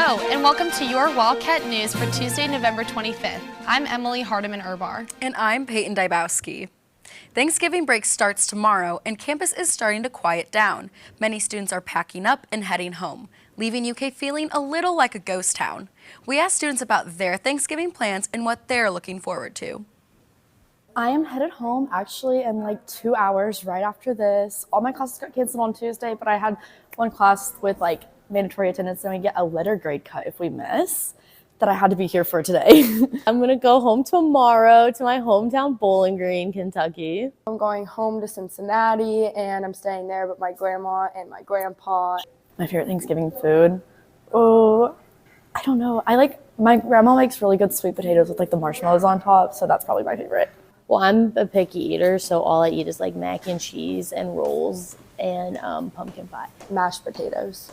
Hello, and welcome to your Wildcat News for Tuesday, November 25th. I'm Emily Hardiman-Urbar. And I'm Peyton Dybowski. Thanksgiving break starts tomorrow, and campus is starting to quiet down. Many students are packing up and heading home, leaving UK feeling a little like a ghost town. We asked students about their Thanksgiving plans and what they're looking forward to. I am headed home actually in like 2 hours right after this. All my classes got canceled on Tuesday, but I had one class with like mandatory attendance and we get a letter grade cut if we miss that I had to be here for today. I'm gonna go home tomorrow to my hometown Bowling Green, Kentucky. I'm going home to Cincinnati and I'm staying there with my grandma and my grandpa. My favorite Thanksgiving food? Oh, I don't know. My grandma makes really good sweet potatoes with like the marshmallows on top, so that's probably my favorite. Well, I'm a picky eater, so all I eat is like mac and cheese and rolls and pumpkin pie. Mashed potatoes.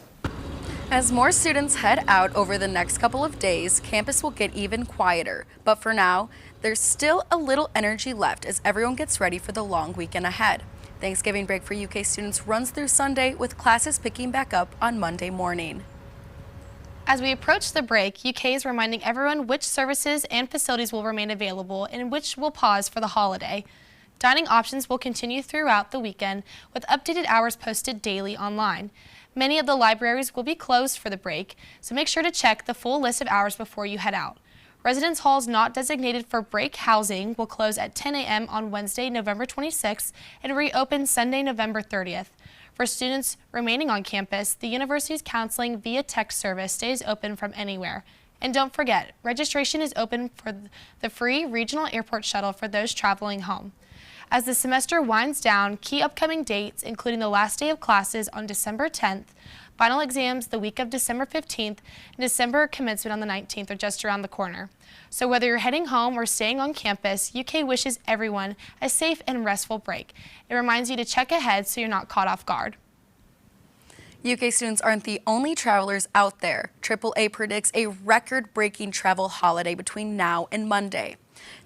As more students head out over the next couple of days, campus will get even quieter. But for now, there's still a little energy left as everyone gets ready for the long weekend ahead. Thanksgiving break for UK students runs through Sunday, with classes picking back up on Monday morning. As we approach the break, UK is reminding everyone which services and facilities will remain available and which will pause for the holiday. Dining options will continue throughout the weekend, with updated hours posted daily online. Many of the libraries will be closed for the break, so make sure to check the full list of hours before you head out. Residence halls not designated for break housing will close at 10 a.m. on Wednesday, November 26th and reopen Sunday, November 30th. For students remaining on campus, the university's counseling via text service stays open from anywhere. And don't forget, registration is open for the free regional airport shuttle for those traveling home. As the semester winds down, key upcoming dates, including the last day of classes on December 10th, final exams the week of December 15th, and December commencement on the 19th are just around the corner. So whether you're heading home or staying on campus, UK wishes everyone a safe and restful break. It reminds you to check ahead so you're not caught off guard. UK students aren't the only travelers out there. AAA predicts a record-breaking travel holiday between now and Monday.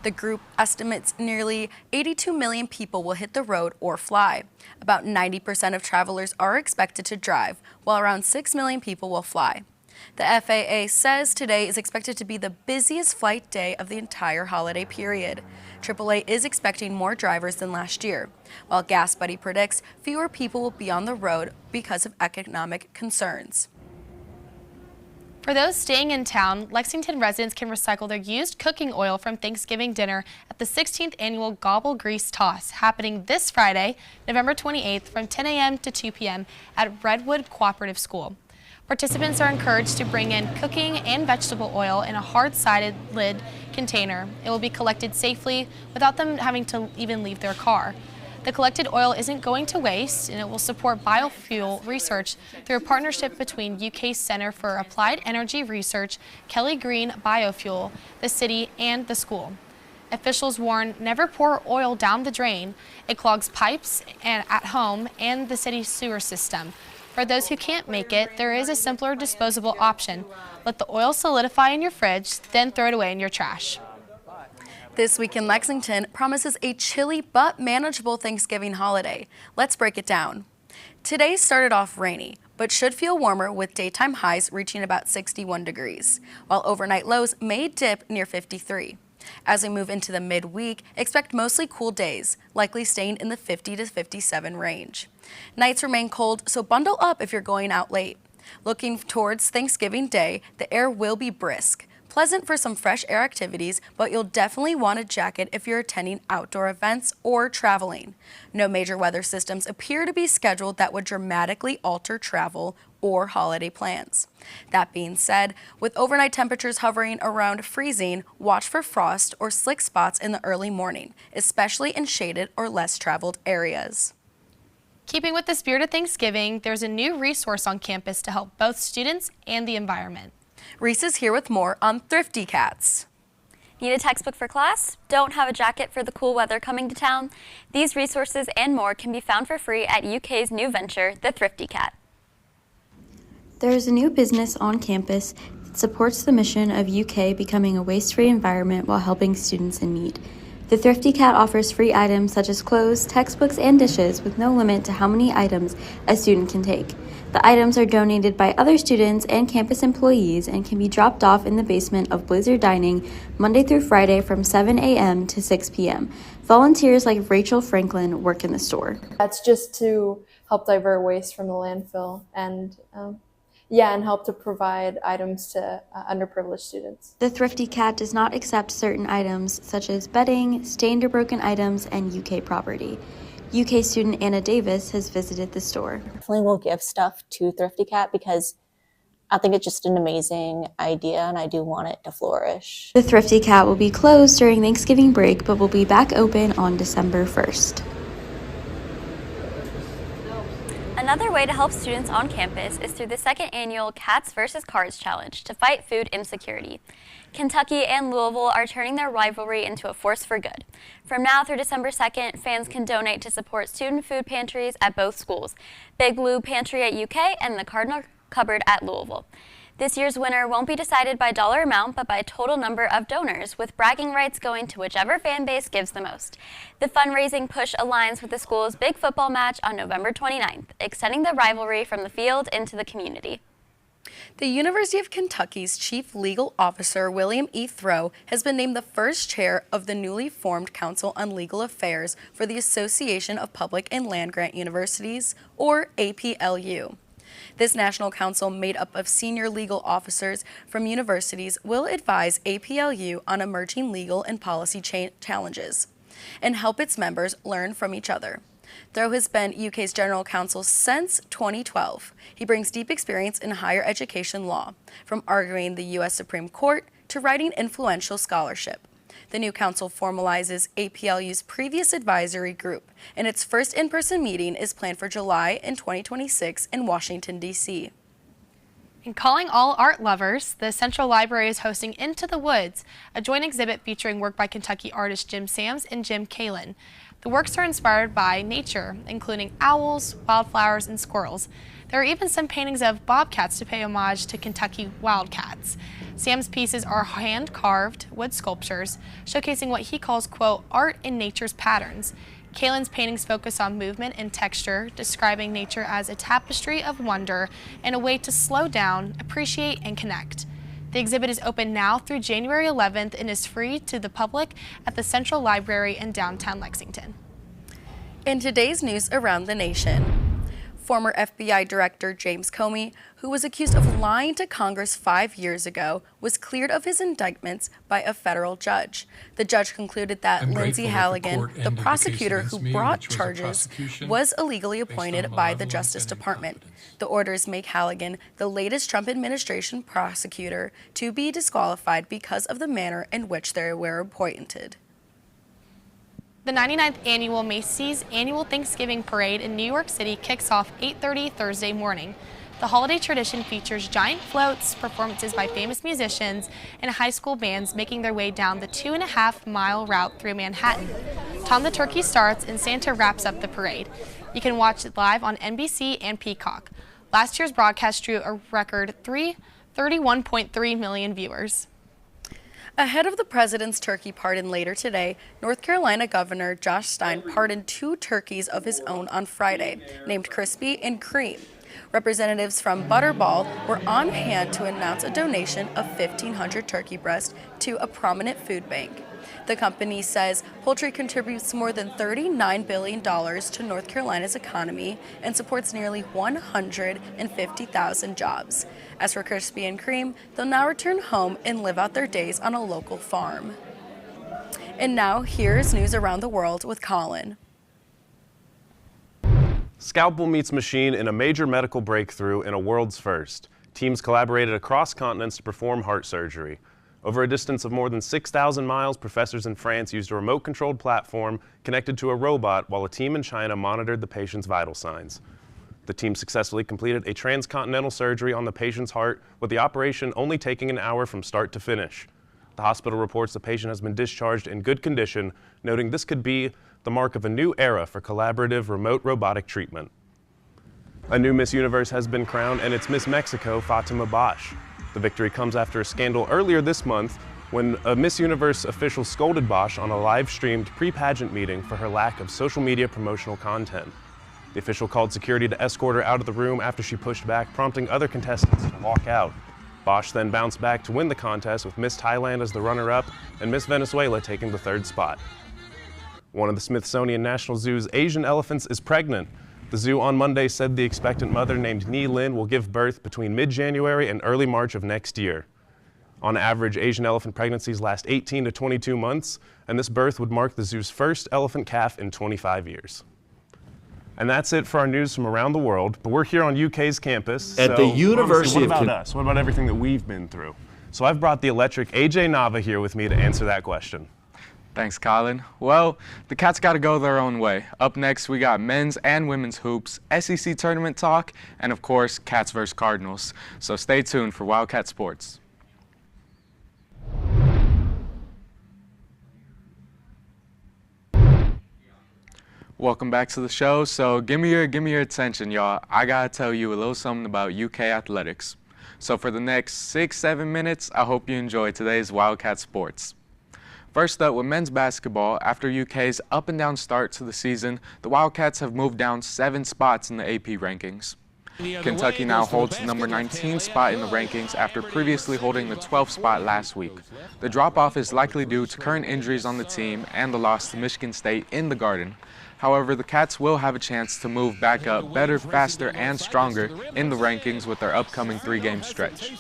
The group estimates nearly 82 million people will hit the road or fly. About 90% of travelers are expected to drive, while around 6 million people will fly. The FAA says today is expected to be the busiest flight day of the entire holiday period. AAA is expecting more drivers than last year, while Gas Buddy predicts fewer people will be on the road because of economic concerns. For those staying in town, Lexington residents can recycle their used cooking oil from Thanksgiving dinner at the 16th annual Gobble Grease Toss, happening this Friday, November 28th from 10 a.m. to 2 p.m. at Redwood Cooperative School. Participants are encouraged to bring in cooking and vegetable oil in a hard-sided lid container. It will be collected safely without them having to even leave their car. The collected oil isn't going to waste, and it will support biofuel research through a partnership between UK's Center for Applied Energy Research, Kelly Green Biofuel, the city, and the school. Officials warn never pour oil down the drain. It clogs pipes at home and the city's sewer system. For those who can't make it, there is a simpler disposable option. Let the oil solidify in your fridge, then throw it away in your trash. This week in Lexington promises a chilly but manageable Thanksgiving holiday. Let's break it down. Today started off rainy, but should feel warmer with daytime highs reaching about 61 degrees, while overnight lows may dip near 53. As we move into the midweek, expect mostly cool days, likely staying in the 50 to 57 range. Nights remain cold, so bundle up if you're going out late. Looking towards Thanksgiving Day, the air will be brisk. Pleasant for some fresh air activities, but you'll definitely want a jacket if you're attending outdoor events or traveling. No major weather systems appear to be scheduled that would dramatically alter travel or holiday plans. That being said, with overnight temperatures hovering around freezing, watch for frost or slick spots in the early morning, especially in shaded or less traveled areas. Keeping with the spirit of Thanksgiving, there's a new resource on campus to help both students and the environment. Reese is here with more on Thrifty Cats. Need a textbook for class? Don't have a jacket for the cool weather coming to town? These resources and more can be found for free at UK's new venture, the Thrifty Cat. There is a new business on campus that supports the mission of UK becoming a waste-free environment while helping students in need. The Thrifty Cat offers free items such as clothes, textbooks, and dishes with no limit to how many items a student can take. The items are donated by other students and campus employees and can be dropped off in the basement of Blazer Dining Monday through Friday from 7 a.m. to 6 p.m. Volunteers like Rachel Franklin work in the store. That's just to help divert waste from the landfill and help to provide items to underprivileged students. The Thrifty Cat does not accept certain items such as bedding, stained or broken items, and UK property. UK student Anna Davis has visited the store. Definitely will give stuff to Thrifty Cat because I think it's just an amazing idea and I do want it to flourish. The Thrifty Cat will be closed during Thanksgiving break but will be back open on December 1st. Another way to help students on campus is through the second annual Cats vs. Cards Challenge to fight food insecurity. Kentucky and Louisville are turning their rivalry into a force for good. From now through December 2nd, fans can donate to support student food pantries at both schools, Big Lou Pantry at UK and the Cardinal Cupboard at Louisville. This year's winner won't be decided by dollar amount, but by total number of donors, with bragging rights going to whichever fan base gives the most. The fundraising push aligns with the school's big football match on November 29th, extending the rivalry from the field into the community. The University of Kentucky's Chief Legal Officer, William E. Throw, has been named the first chair of the newly formed Council on Legal Affairs for the Association of Public and Land-Grant Universities, or APLU. This national council, made up of senior legal officers from universities, will advise APLU on emerging legal and policy challenges and help its members learn from each other. Throw has been UK's general counsel since 2012. He brings deep experience in higher education law, from arguing the U.S. Supreme Court to writing influential scholarship. The new council formalizes APLU's previous advisory group, and its first in-person meeting is planned for July in 2026 in Washington, D.C. And calling all art lovers, the Central Library is hosting Into the Woods, a joint exhibit featuring work by Kentucky artists Jim Sams and Jim Kalin. The works are inspired by nature, including owls, wildflowers, and squirrels. There are even some paintings of bobcats to pay homage to Kentucky Wildcats. Sam's pieces are hand-carved wood sculptures, showcasing what he calls, quote, art in nature's patterns. Kalin's paintings focus on movement and texture, describing nature as a tapestry of wonder and a way to slow down, appreciate, and connect. The exhibit is open now through January 11th and is free to the public at the Central Library in downtown Lexington. In today's news around the nation, former FBI Director James Comey, who was accused of lying to Congress 5 years ago, was cleared of his indictments by a federal judge. The judge concluded that Lindsay Halligan, the prosecutor who brought charges, was illegally appointed by the Justice Department. The orders make Halligan the latest Trump administration prosecutor to be disqualified because of the manner in which they were appointed. The 99th annual Macy's Annual Thanksgiving Parade in New York City kicks off 8:30 Thursday morning. The holiday tradition features giant floats, performances by famous musicians, and high school bands making their way down the 2.5-mile route through Manhattan. Tom the Turkey starts and Santa wraps up the parade. You can watch it live on NBC and Peacock. Last year's broadcast drew a record 31.3 million viewers. Ahead of the president's turkey pardon later today, North Carolina Governor Josh Stein pardoned 2 turkeys of his own on Friday, named Crispy and Cream. Representatives from Butterball were on hand to announce a donation of 1,500 turkey breasts to a prominent food bank. The company says poultry contributes more than $39 billion to North Carolina's economy and supports nearly 150,000 jobs. As for Crispy and Cream, they'll now return home and live out their days on a local farm. And now, here's news around the world with Colin. Scalpel meets machine in a major medical breakthrough and a world's first. Teams collaborated across continents to perform heart surgery. Over a distance of more than 6,000 miles, professors in France used a remote-controlled platform connected to a robot while a team in China monitored the patient's vital signs. The team successfully completed a transcontinental surgery on the patient's heart, with the operation only taking an hour from start to finish. The hospital reports the patient has been discharged in good condition, noting this could be the mark of a new era for collaborative remote robotic treatment. A new Miss Universe has been crowned, and it's Miss Mexico, Fatima Bosch. The victory comes after a scandal earlier this month when a Miss Universe official scolded Bosch on a live-streamed pre-pageant meeting for her lack of social media promotional content. The official called security to escort her out of the room after she pushed back, prompting other contestants to walk out. Bosch then bounced back to win the contest with Miss Thailand as the runner-up and Miss Venezuela taking the third spot. One of the Smithsonian National Zoo's Asian elephants is pregnant. The zoo on Monday said the expectant mother named Ni Lin will give birth between mid-January and early March of next year. On average, Asian elephant pregnancies last 18 to 22 months, and this birth would mark the zoo's first elephant calf in 25 years. And that's it for our news from around the world, but we're here on UK's campus. At the University of What about us? What about everything that we've been through? So I've brought the electric AJ Nava here with me to answer that question. Thanks, Colin. Well, the Cats got to go their own way. Up next, we got men's and women's hoops, SEC tournament talk, and of course, Cats vs. Cardinals. So stay tuned for Wildcat Sports. Welcome back to the show. So give me your attention, y'all. I gotta tell you a little something about UK athletics. So for the next 6-7 minutes, I hope you enjoy today's Wildcat Sports. First up, with men's basketball, after UK's up and down start to the season, the Wildcats have moved down 7 spots in the AP rankings. Kentucky now holds the number 19 spot in the rankings after previously holding the 12th spot last week. The drop-off is likely due to current injuries on the team and the loss to Michigan State in the Garden. However, the Cats will have a chance to move back up better, faster, and stronger in the rankings with their upcoming 3-game stretch.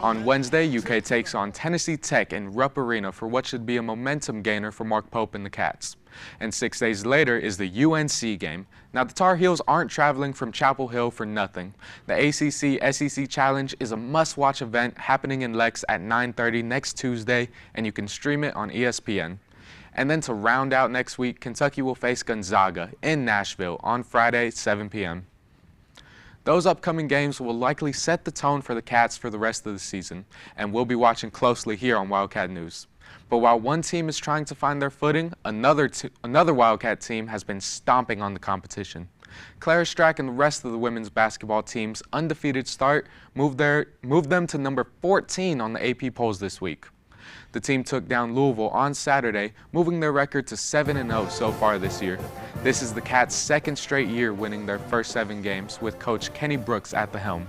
On Wednesday, UK takes on Tennessee Tech in Rupp Arena for what should be a momentum gainer for Mark Pope and the Cats. And 6 days later is the UNC game. Now, the Tar Heels aren't traveling from Chapel Hill for nothing. The ACC-SEC Challenge is a must-watch event happening in Lex at 9:30 next Tuesday, and you can stream it on ESPN. And then to round out next week, Kentucky will face Gonzaga in Nashville on Friday, 7 p.m. Those upcoming games will likely set the tone for the Cats for the rest of the season, and we'll be watching closely here on Wildcat News. But while one team is trying to find their footing, another Wildcat team has been stomping on the competition. Clara Strack and the rest of the women's basketball team's undefeated start moved them to number 14 on the AP polls this week. The team took down Louisville on Saturday, moving their record to 7-0 so far this year. This is the Cats' second straight year winning their first 7 games with coach Kenny Brooks at the helm.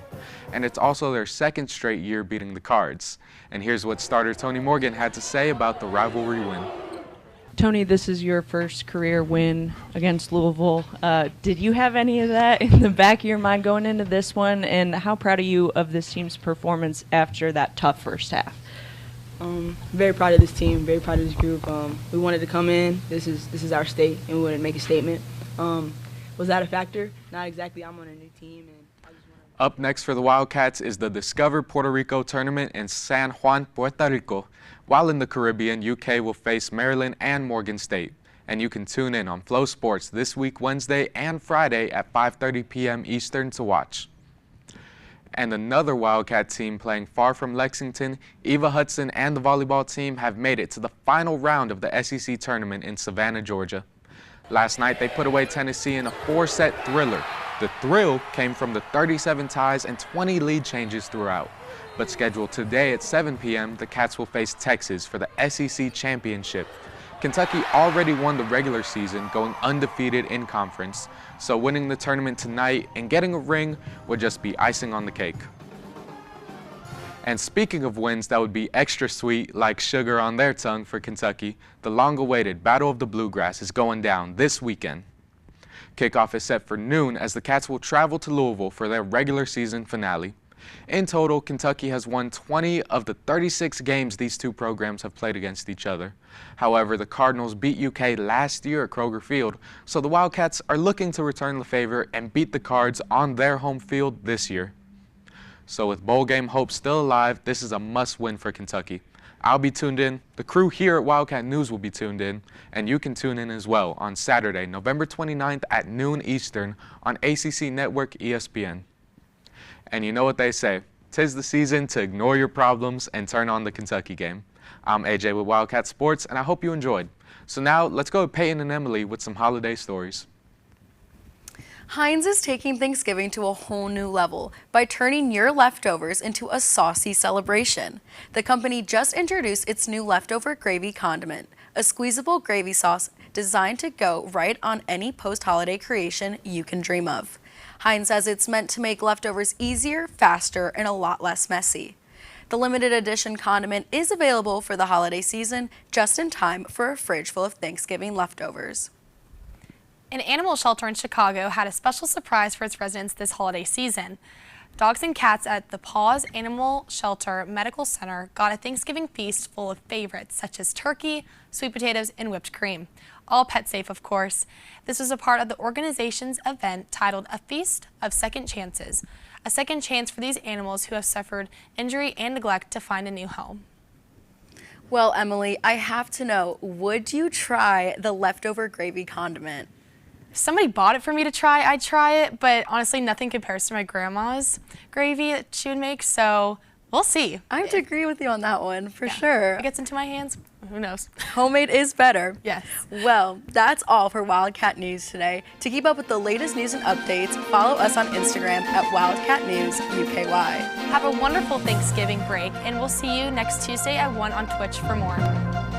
And it's also their second straight year beating the Cards. And here's what starter Tony Morgan had to say about the rivalry win. Tony, this is your first career win against Louisville. Did you have any of that in the back of your mind going into this one? And how proud are you of this team's performance after that tough first half? Very proud of this team, very proud of this group. We wanted to come in. This is our state, and we wanted to make a statement. Was that a factor? Not exactly. I'm on a new team. Up next for the Wildcats is the Discover Puerto Rico tournament in San Juan, Puerto Rico. While in the Caribbean, UK will face Maryland and Morgan State. And you can tune in on Flow Sports this week, Wednesday and Friday at 5:30 p.m. Eastern to watch. And another Wildcat team playing far from Lexington, Eva Hudson and the volleyball team have made it to the final round of the SEC tournament in Savannah, Georgia. Last night, they put away Tennessee in a 4-set thriller. The thrill came from the 37 ties and 20 lead changes throughout. But scheduled today at 7 p.m., the Cats will face Texas for the SEC championship. Kentucky already won the regular season, going undefeated in conference, so winning the tournament tonight and getting a ring would just be icing on the cake. And speaking of wins that would be extra sweet, like sugar on their tongue for Kentucky, the long-awaited Battle of the Bluegrass is going down this weekend. Kickoff is set for noon as the Cats will travel to Louisville for their regular season finale. In total, Kentucky has won 20 of the 36 games these two programs have played against each other. However, the Cardinals beat UK last year at Kroger Field, so the Wildcats are looking to return the favor and beat the Cards on their home field this year. So with bowl game hopes still alive, this is a must-win for Kentucky. I'll be tuned in, the crew here at Wildcat News will be tuned in, and you can tune in as well on Saturday, November 29th at noon Eastern on ACC Network ESPN. And you know what they say, 'tis the season to ignore your problems and turn on the Kentucky game. I'm AJ with Wildcat Sports, and I hope you enjoyed. So now, let's go with Peyton and Emily with some holiday stories. Heinz is taking Thanksgiving to a whole new level by turning your leftovers into a saucy celebration. The company just introduced its new leftover gravy condiment, a squeezable gravy sauce designed to go right on any post-holiday creation you can dream of. Heinz says it's meant to make leftovers easier, faster, and a lot less messy. The limited edition condiment is available for the holiday season, just in time for a fridge full of Thanksgiving leftovers. An animal shelter in Chicago had a special surprise for its residents this holiday season. Dogs and cats at the Paws Animal Shelter Medical Center got a Thanksgiving feast full of favorites such as turkey, sweet potatoes, and whipped cream. All pet safe, of course. This was a part of the organization's event titled A Feast of Second Chances, a second chance for these animals who have suffered injury and neglect to find a new home. Well, Emily, I have to know, would you try the leftover gravy condiment? If somebody bought it for me to try, I'd try it, but honestly, nothing compares to my grandma's gravy that she would make, so we'll see. I have to agree with you on that one, for sure. If it gets into my hands, who knows? Homemade is better. Yes. Well, that's all for Wildcat News today. To keep up with the latest news and updates, follow us on Instagram at Wildcat News UKY. Have a wonderful Thanksgiving break, and we'll see you next Tuesday at 1 on Twitch for more.